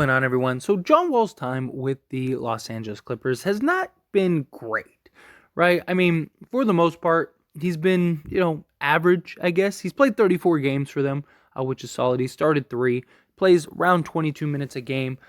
going on, everyone? So John Wall's time with the Los Angeles Clippers has not been great, right? I mean, for the most part, he's been, average, I guess. He's played 34 games for them, which is solid. He started three, plays around 22 minutes a game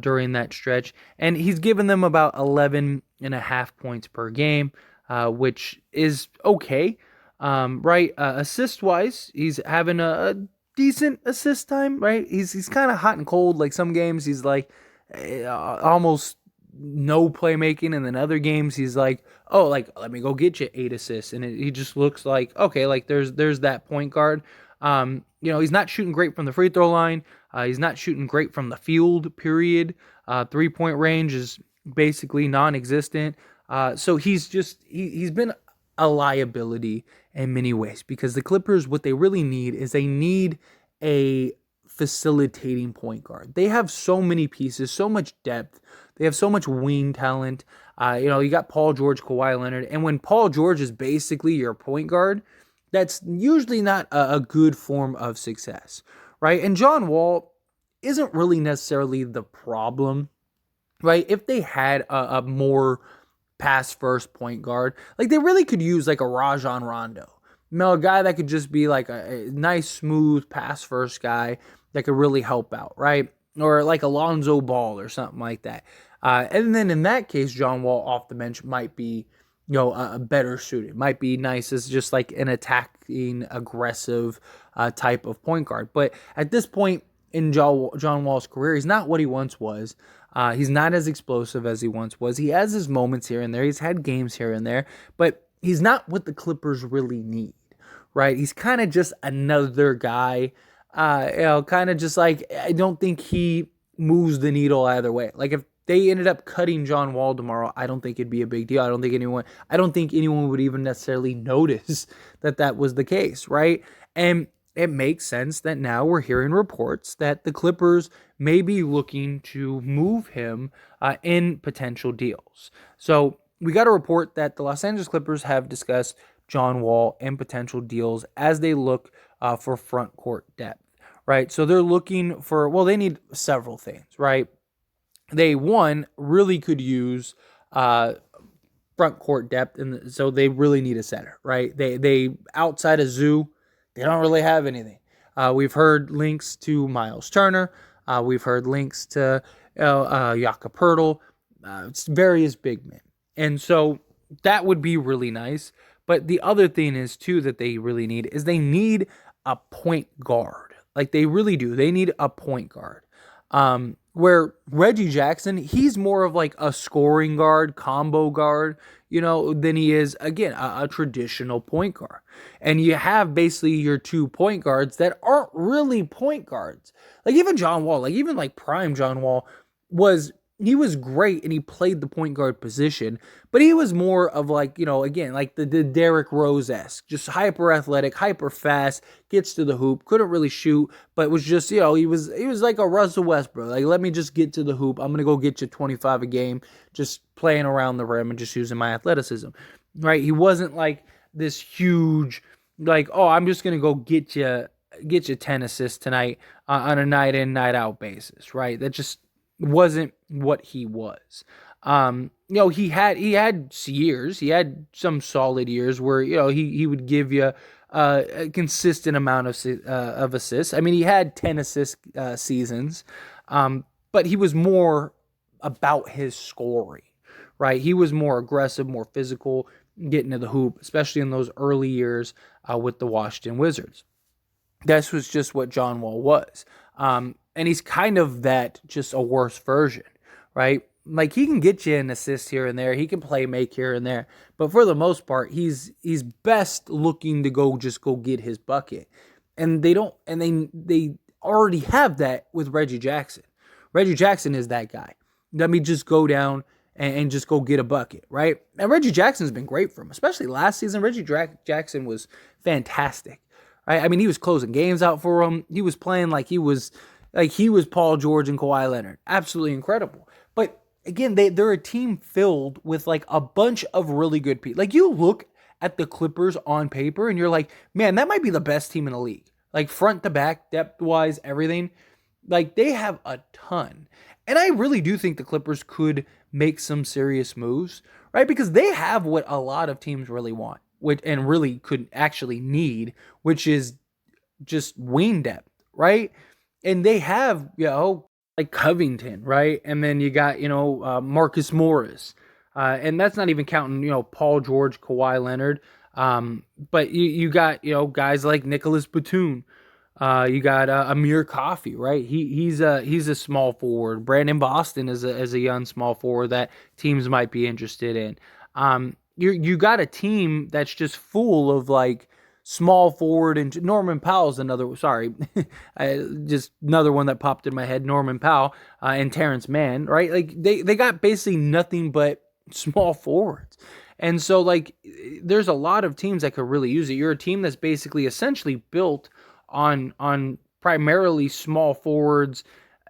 during that stretch, and he's given them about 11 and a half points per game, which is okay, right? Assist-wise, he's having a decent assist time, right? He's kind of hot and cold. Like some games, he's like almost no playmaking, and then other games he's like, oh, like let me go get you 8 assists, and he just looks like okay, like there's that point guard. He's not shooting great from the free throw line. He's not shooting great from the field. Period. 3-point range is basically non-existent. So he's been a liability in many ways, because the Clippers, what they really need is they need a facilitating point guard. They have so many pieces, so much depth. They have so much wing talent. You got Paul George, Kawhi Leonard, and when Paul George is basically your point guard, that's usually not a good form of success, right? And John Wall isn't really necessarily the problem, right? If they had a more pass first point guard, like they really could use like a Rajon Rondo, a guy that could just be like a nice, smooth pass first guy that could really help out, right? Or like Alonzo Ball or something like that. And then in that case, John Wall off the bench might be, a better suited. Might be nice as just like an attacking, aggressive type of point guard. But at this point in John Wall's career, he's not what he once was. He's not as explosive as he once was. He has his moments here and there. He's had games here and there, but he's not what the Clippers really need, right? He's kind of just another guy, kind of just like, I don't think he moves the needle either way. Like if they ended up cutting John Wall tomorrow, I don't think it'd be a big deal. I don't think anyone would even necessarily notice that was the case, right? And it makes sense that now we're hearing reports that the Clippers may be looking to move him in potential deals. So we got a report that the Los Angeles Clippers have discussed John Wall in potential deals as they look for front court depth, right? So they're looking for, they need several things, right? They, one, really could use front court depth, and so they really need a center, right? They outside of Zoo, they don't really have anything. We've heard links to Miles Turner. We've heard links to Jakob Poeltl. It's various big men. And so that would be really nice. But the other thing is, too, that they really need is they need a point guard. Like, they really do. They need a point guard. Where Reggie Jackson, he's more of like a scoring guard, combo guard, than he is, again, a traditional point guard. And you have basically your 2 point guards that aren't really point guards. Like even John Wall, like prime John Wall he was great and he played the point guard position, but he was more of like, again, like the Derrick Rose-esque, just hyper athletic, hyper fast, gets to the hoop, couldn't really shoot, but was just, he was like a Russell Westbrook. Like, let me just get to the hoop. I'm going to go get you 25 a game, just playing around the rim and just using my athleticism, right? He wasn't like this huge, like, oh, I'm just going to go get you 10 assists tonight on a night in, night out basis, right? That just wasn't what he was. He had years. He had some solid years where he would give you a consistent amount of assists. I mean, he had 10 assist seasons, but he was more about his scoring, right? He was more aggressive, more physical, getting to the hoop, especially in those early years with the Washington Wizards. This was just what John Wall was. And he's kind of that, just a worse version, right? Like he can get you an assist here and there. He can make here and there. But for the most part, he's best looking to go get his bucket. And they already have that with Reggie Jackson. Reggie Jackson is that guy. Let me just go down and just go get a bucket, right? And Reggie Jackson's been great for him, especially last season. Reggie Jackson was fantastic, right? I mean, he was closing games out for him. He was playing like he was Paul George and Kawhi Leonard. Absolutely incredible. But again, they're a team filled with like a bunch of really good people. Like you look at the Clippers on paper and you're like, man, that might be the best team in the league. Like front to back, depth wise, everything. Like they have a ton. And I really do think the Clippers could make some serious moves, right? Because they have what a lot of teams really want, which and really could actually need, which is just wing depth, right? And they have, like Covington, right? And then you got, Marcus Morris. And that's not even counting, Paul George, Kawhi Leonard. But you got, guys like Nicholas Batum. You got Amir Coffey, right? He's a small forward. Brandon Boston is a young small forward that teams might be interested in. You got a team that's just full of like small forward, and Norman Powell's another. Sorry, just another one that popped in my head. Norman Powell and Terrence Mann, right? Like they got basically nothing but small forwards. And so like there's a lot of teams that could really use it. You're a team that's basically essentially built on primarily small forwards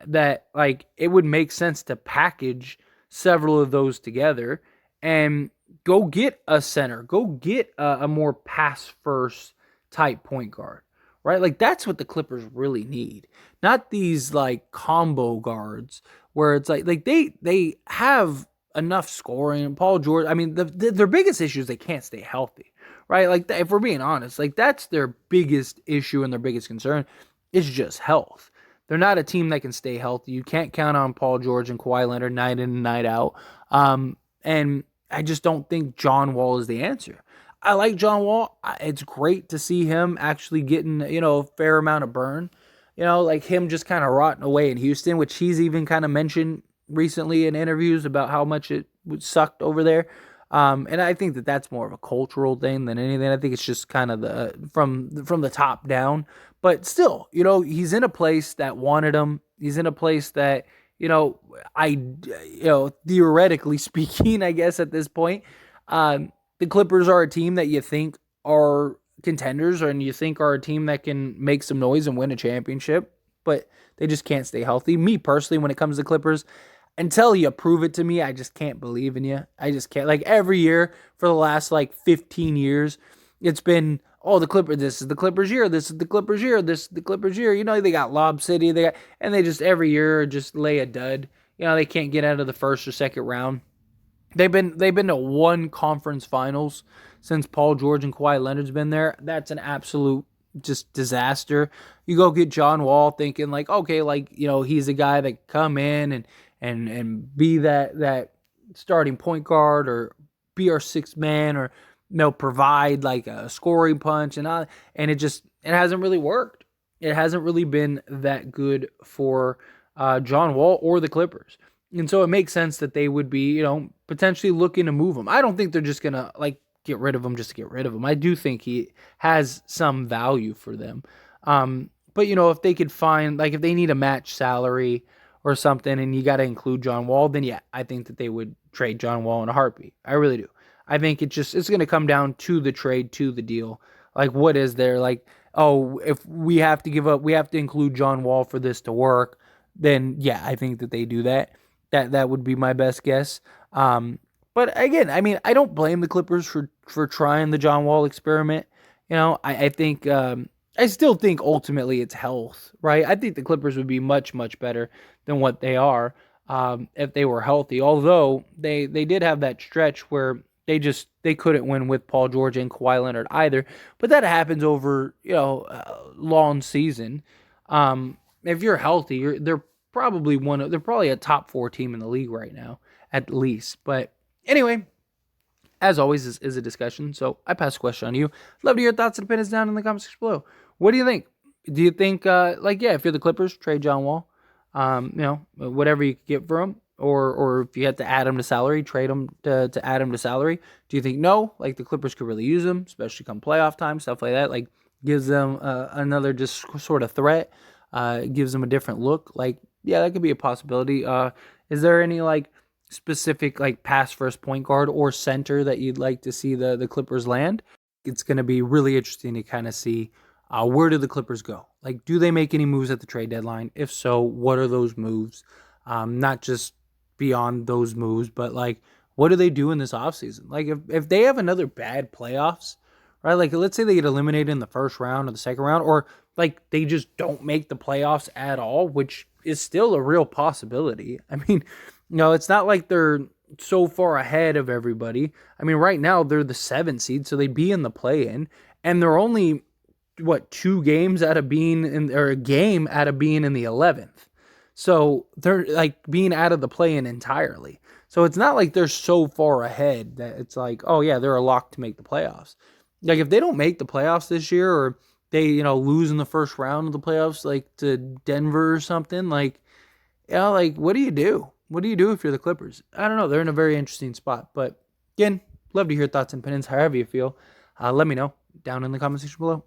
that like it would make sense to package several of those together and go get a center, go get a more pass first type point guard, right? Like that's what the Clippers really need, not these like combo guards where it's like they have enough scoring. Paul George, I mean, their biggest issue is they can't stay healthy, right? Like if we're being honest, like that's their biggest issue and their biggest concern is just health. They're not a team that can stay healthy. You can't count on Paul George and Kawhi Leonard night in and night out. And I just don't think John Wall is the answer. I like John Wall. It's great to see him actually getting, a fair amount of burn. Like him just kind of rotting away in Houston, which he's even kind of mentioned recently in interviews about how much it sucked over there. And I think that that's more of a cultural thing than anything. I think it's just kind of from the top down. But still, he's in a place that wanted him. He's in a place that, theoretically speaking, I guess at this point, the Clippers are a team that you think are contenders, and you think are a team that can make some noise and win a championship, but they just can't stay healthy. Me personally, when it comes to Clippers, until you prove it to me, I just can't believe in you. I just can't. Like every year for the last like 15 years, it's been, oh, the Clippers, this is the Clippers year, this is the Clippers year, this is the Clippers year. They got Lob City, and they just every year just lay a dud. They can't get out of the first or second round. They've been to one conference finals since Paul George and Kawhi Leonard's been there. That's an absolute just disaster. You go get John Wall thinking like, okay, like, he's a guy that can come in and be that starting point guard or be our sixth man or provide like a scoring punch and it hasn't really worked. It hasn't really been that good for John Wall or the Clippers. And so it makes sense that they would be, potentially looking to move him. I don't think they're just going to like get rid of him just to get rid of him. I do think he has some value for them. But if they could find, like if they need a match salary or something and you got to include John Wall, then yeah, I think that they would trade John Wall in a heartbeat. I really do. I think it's going to come down to the trade, to the deal. Like what is there? Like, oh, if we have to include John Wall for this to work, then yeah, I think that they do that. That would be my best guess. But again, I mean, I don't blame the Clippers for trying the John Wall experiment. I think I still think ultimately it's health, right? I think the Clippers would be much, much better than what they are if they were healthy. Although they did have that stretch where they couldn't win with Paul George and Kawhi Leonard either. But that happens over a long season. If you're healthy, they're probably a top 4 team in the league right now, at least. But anyway, as always, this is a discussion, so I pass the question on to you. Love to hear your thoughts and opinions down in the comments below. What do you think? Do you think, if you're the Clippers, trade John Wall, whatever you could get for him, or if you had to add him to salary, trade him to add him to salary? Do you think no? Like the Clippers could really use him, especially come playoff time, stuff like that. Like gives them another just sort of threat, gives them a different look. Like yeah, that could be a possibility. Is there any like specific like pass first point guard or center that you'd like to see the Clippers land? It's going to be really interesting to kind of see where do the Clippers go? Like, do they make any moves at the trade deadline? If so, what are those moves? Not just beyond those moves, but like, what do they do in this offseason? Like, if they have another bad playoffs, right? Like, let's say they get eliminated in the first round or the second round, or like they just don't make the playoffs at all, which is still a real possibility. I mean, it's not like they're so far ahead of everybody. I mean, right now they're the 7th seed, so they'd be in the play-in, and they're only what 2 games out of being in, or a game out of being in the 11th. So they're like being out of the play-in entirely. So it's not like they're so far ahead that it's like, oh yeah, they're a lock to make the playoffs. Like if they don't make the playoffs this year, or they lose in the first round of the playoffs, like to Denver or something, like like what do you do? What do you do if you're the Clippers? I don't know. They're in a very interesting spot. But again, love to hear thoughts and opinions, however you feel. Let me know down in the comment section below.